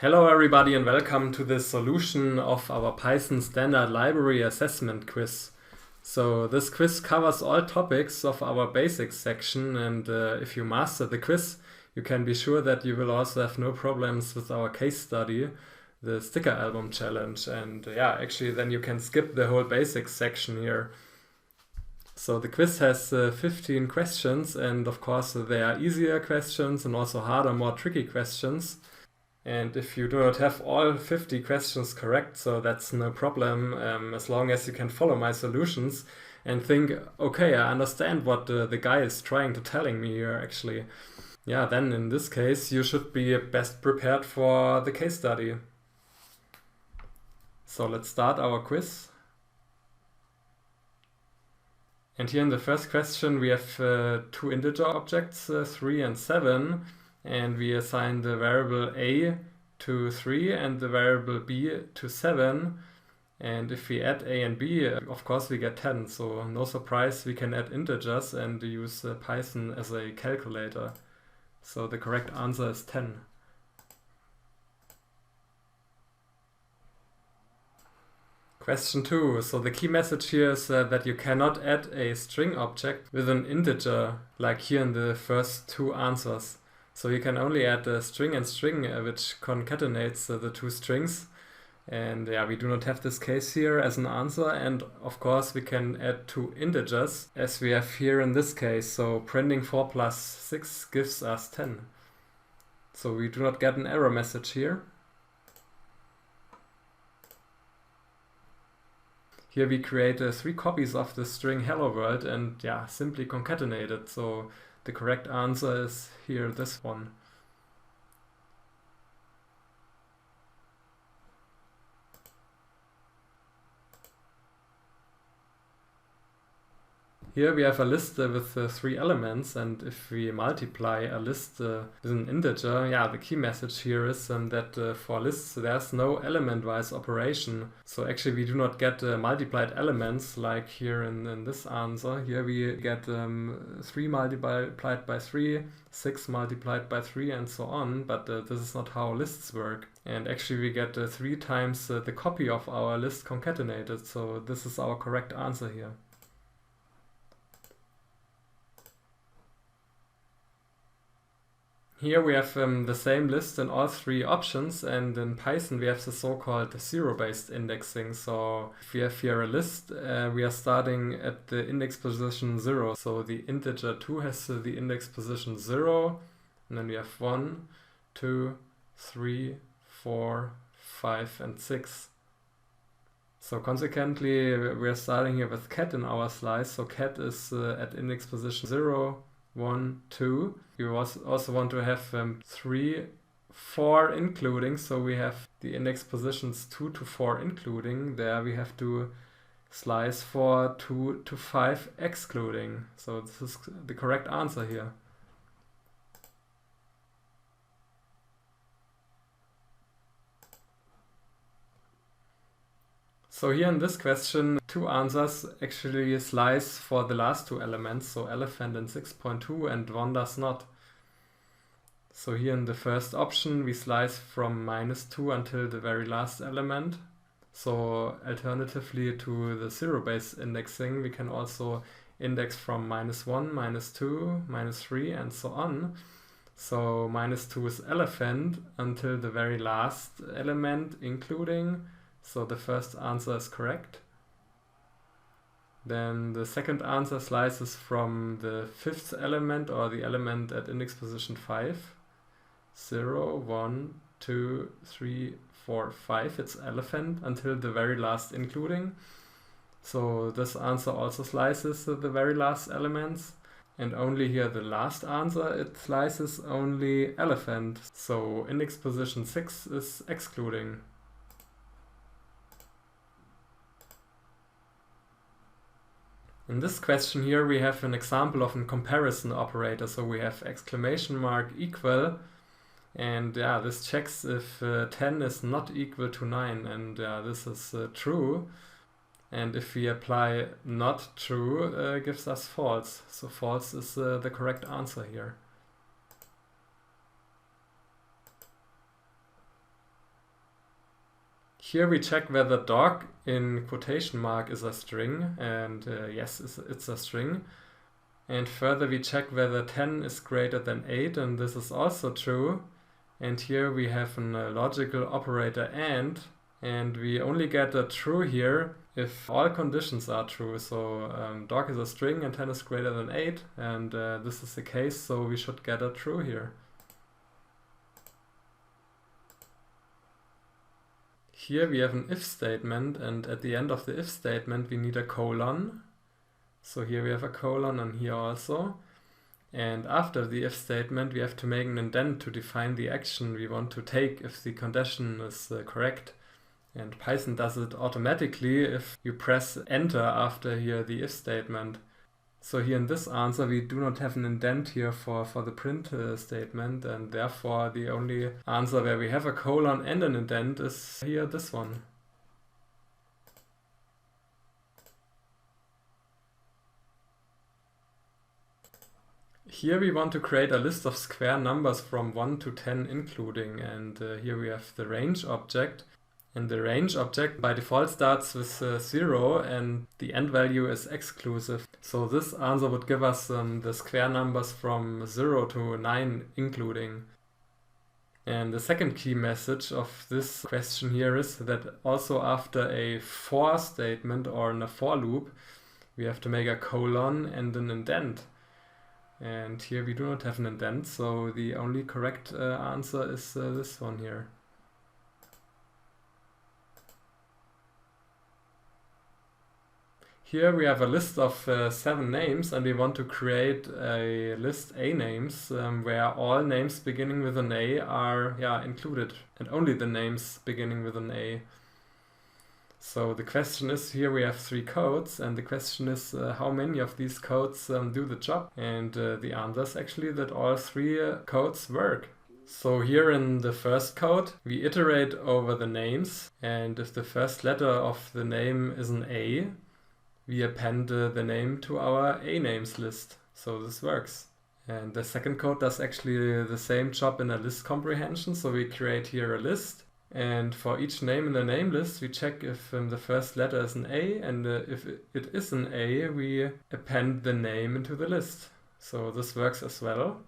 Hello everybody and welcome to the solution of our Python standard library assessment quiz. So this quiz covers all topics of our basics section, and if you master the quiz, you can be sure that you will also have no problems with our case study, the sticker album challenge. And actually then you can skip the whole basics section here. So the quiz has 15 questions, and of course there are easier questions and also harder, more tricky questions. And if you do not have all 50 questions correct, so that's no problem, as long as you can follow my solutions and think, okay, I understand what the guy is trying to telling me here actually. Yeah, then in this case you should be best prepared for the case study. So let's start our quiz. And here in the first question we have two integer objects, 3 and 7. And we assign the variable a to 3 and the variable b to 7. And if we add a and b, of course we get 10. So no surprise, we can add integers and use Python as a calculator. So the correct answer is 10. Question 2. So the key message here is that you cannot add a string object with an integer, like here in the first two answers. So you can only add a string and string, which concatenates the two strings. And we do not have this case here as an answer. And of course we can add two integers, as we have here in this case. So printing 4 plus 6 gives us 10. So we do not get an error message here. Here we create 3 copies of the string hello world and simply concatenate it. So the correct answer is here, this one. Here we have a list with 3 elements, and if we multiply a list with an integer, the key message here is that for lists there's no element-wise operation. So actually we do not get multiplied elements like here in this answer. Here we get 3 multiplied by 3, 6 multiplied by 3 and so on, but this is not how lists work. And actually we get 3 times the copy of our list concatenated, so this is our correct answer here. Here we have the same list in all 3 options, and in Python we have the so-called zero-based indexing. So if we have here a list, we are starting at the index position 0. So the integer 2 has the index position 0, and then we have 1, 2, 3, 4, 5 and 6. So consequently we are starting here with cat in our slice. So cat is at index position 0, 1, 2. We also want to have 3, 4 including, so we have the index positions 2 to 4 including. There we have to slice for 2 to 5 excluding. So this is the correct answer here. So here in this question, 2 answers actually slice for the last 2 elements, so elephant in 6.2 and 1 does not. So here in the first option we slice from -2 until the very last element. So alternatively to the zero-based indexing, we can also index from -1, -2, -3 and so on. So -2 is elephant until the very last element including. So the first answer is correct. Then the second answer slices from the 5th element, or the element at index position 5. 0, 1, 2, 3, 4, 5. It's elephant until the very last including. So this answer also slices the very last elements. And only here the last answer, it slices only elephant. So index position 6 is excluding. In this question here we have an example of a comparison operator. So we have exclamation mark equal, and this checks if 10 is not equal to 9, and this is true. And if we apply not true, gives us false. So false is the correct answer here. Here we check whether dog in quotation mark is a string, and yes, it's a string. And further we check whether 10 is greater than 8, and this is also true. And here we have a logical operator and we only get a true here if all conditions are true. So dog is a string and 10 is greater than 8, and this is the case, so we should get a true here. Here we have an if statement, and at the end of the if statement we need a colon. So here we have a colon and here also. And after the if statement we have to make an indent to define the action we want to take if the condition is correct. And Python does it automatically if you press enter after here the if statement. So here in this answer we do not have an indent here for the print statement, and therefore the only answer where we have a colon and an indent is here this one. Here we want to create a list of square numbers from 1 to 10 including, and here we have the range object. And the range object by default starts with 0 and the end value is exclusive. So this answer would give us the square numbers from 0 to 9 including. And the second key message of this question here is that also after a for statement or in a for loop, we have to make a colon and an indent. And here we do not have an indent, so the only correct answer is this one here. Here we have a list of 7 names, and we want to create a list A names where all names beginning with an A are included, and only the names beginning with an A. So the question is, here we have 3 codes, and the question is how many of these codes do the job, and the answer is actually that all 3 codes work. So here in the first code we iterate over the names, and if the first letter of the name is an A, we append the name to our A names list. So this works. And the second code does actually the same job in a list comprehension. So we create here a list, and for each name in the name list we check if the first letter is an A, and if it is an A we append the name into the list. So this works as well.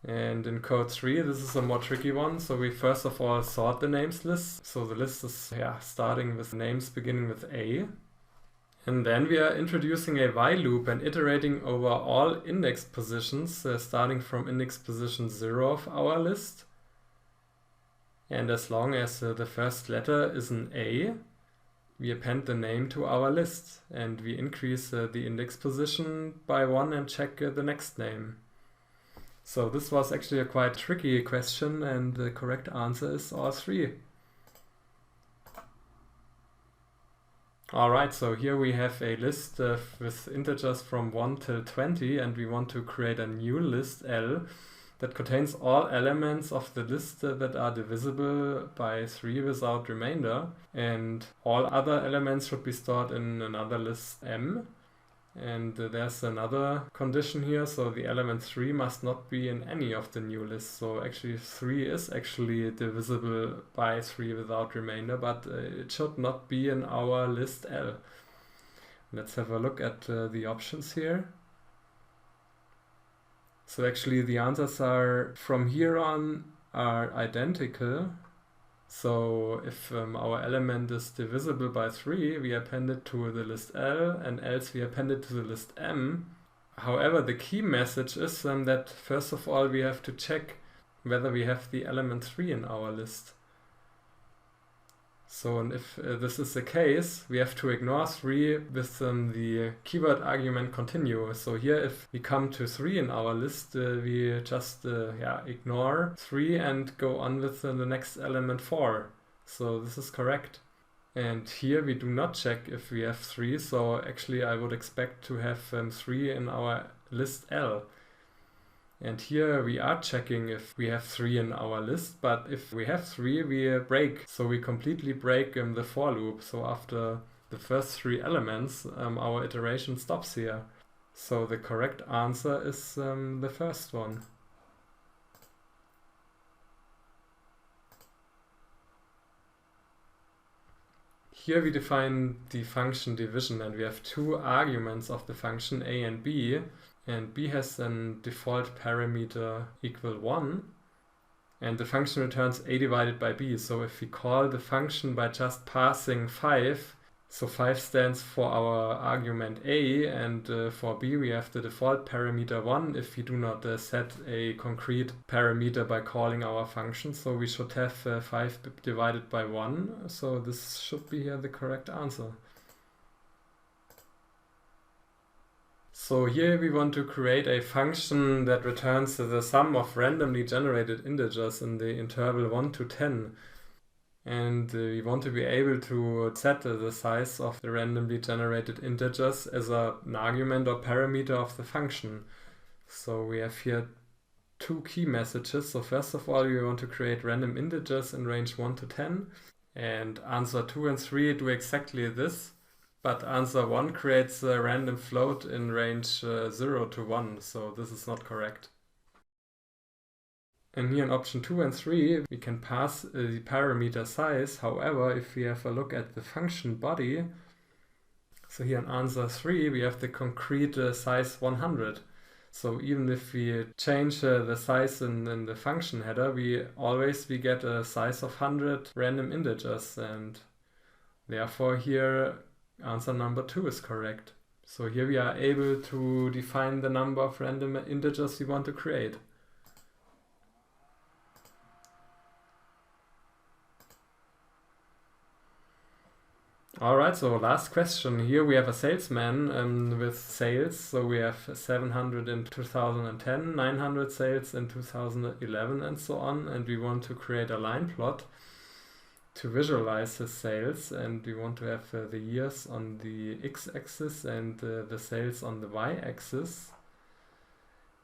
And in code 3, this is a more tricky one. So we first of all sort the names list. So the list is starting with names beginning with A. And then we are introducing a while loop and iterating over all index positions starting from index position 0 of our list. And as long as the first letter is an A, we append the name to our list. And we increase the index position by 1 and check the next name. So this was actually a quite tricky question, and the correct answer is all 3. Alright, so here we have a list with integers from 1 till 20, and we want to create a new list L that contains all elements of the list that are divisible by 3 without remainder, and all other elements should be stored in another list M. And there's another condition here, so the element 3 must not be in any of the new lists. So actually 3 is actually divisible by 3 without remainder, but it should not be in our list L. Let's have a look at the options here. So actually the answers are from here on are identical. So if our element is divisible by 3, we append it to the list L, and else we append it to the list M. However, the key message is that first of all we have to check whether we have the element 3 in our list. So and if this is the case, we have to ignore 3 with the keyword argument continue. So here if we come to 3 in our list, we just ignore 3 and go on with the next element 4. So this is correct. And here we do not check if we have 3, so actually I would expect to have 3 in our list L. And here we are checking if we have 3 in our list, but if we have 3, we break. So we completely break the for loop. So after the first 3 elements, our iteration stops here. So the correct answer is the first one. Here we define the function division, and we have two arguments of the function a and b has a default parameter equal 1, and the function returns a divided by b. So if we call the function by just passing 5, so 5 stands for our argument a, and for b we have the default parameter 1 if we do not set a concrete parameter by calling our function. So we should have 5 divided by 1, so this should be here the correct answer. So here we want to create a function that returns the sum of randomly generated integers in the interval 1 to 10. And we want to be able to set the size of the randomly generated integers as an argument or parameter of the function. So we have here two key messages. So first of all, we want to create random integers in range 1 to 10. And answer 2 and 3 do exactly this. But answer 1 creates a random float in range 0 to 1. So this is not correct. And here in option 2 and 3, we can pass the parameter size. However, if we have a look at the function body, so here in answer 3, we have the concrete size 100. So even if we change the size in the function header, we get a size of 100 random integers. And therefore here, answer number 2 is correct. So here we are able to define the number of random integers we want to create. Alright, so last question. Here we have a salesman with sales. So we have 700 in 2010, 900 sales in 2011 and so on. And we want to create a line plot to visualize his sales. And we want to have the years on the x-axis and the sales on the y-axis.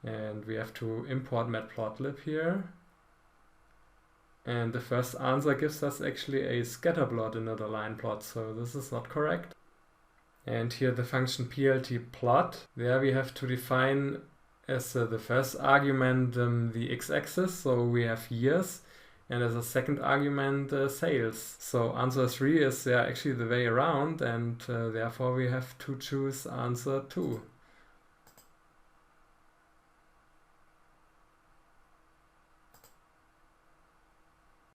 And we have to import matplotlib here. And the first answer gives us actually a scatter plot and not a line plot, so this is not correct. And here the function pltplot, there we have to define as the first argument the x-axis, so we have years, and as a second argument sales. So answer 3 is actually the way around, and therefore we have to choose answer 2.